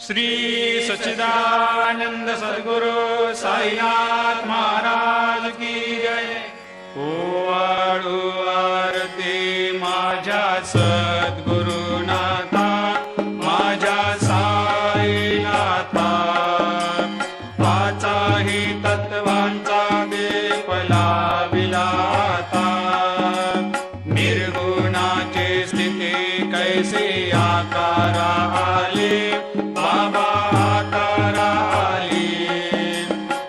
श्री सच्चिदानंद सद्गुरु साईनाथ महाराज की जय। ओवाळू आरती माझ्या सद्गुरुनाथा, माझ्या साईनाथा, पाचाही तत्वांचा दीप लाविला आता। निर्गुणाची स्थिती कैसे आकारा आले, बाबा आकारा आले।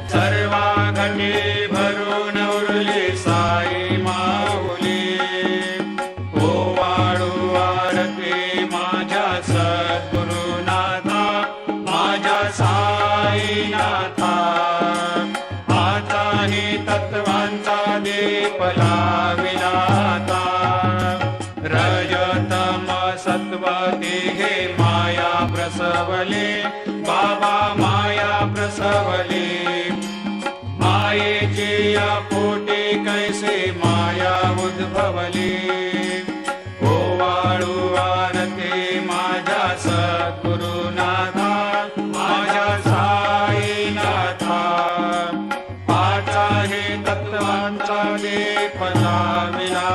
सर्वा घटे भरून उरले साई माऊली। ओवाळू आरती माझ्या सद्गुरुनाथा, माझ्या साईनाथा, आताही तत्वांचा दीप लाविला आता। रजतम सत्व तिघे माया प्रसवले, बाबा माया प्रसवले। मायेची या पोटी कैसे माया उद्भवली। ओवाळू आरती माझ्या सद्गुरुनाथा, माझ्या साईनाथा, पाचाही तत्वांचा दीप लाविला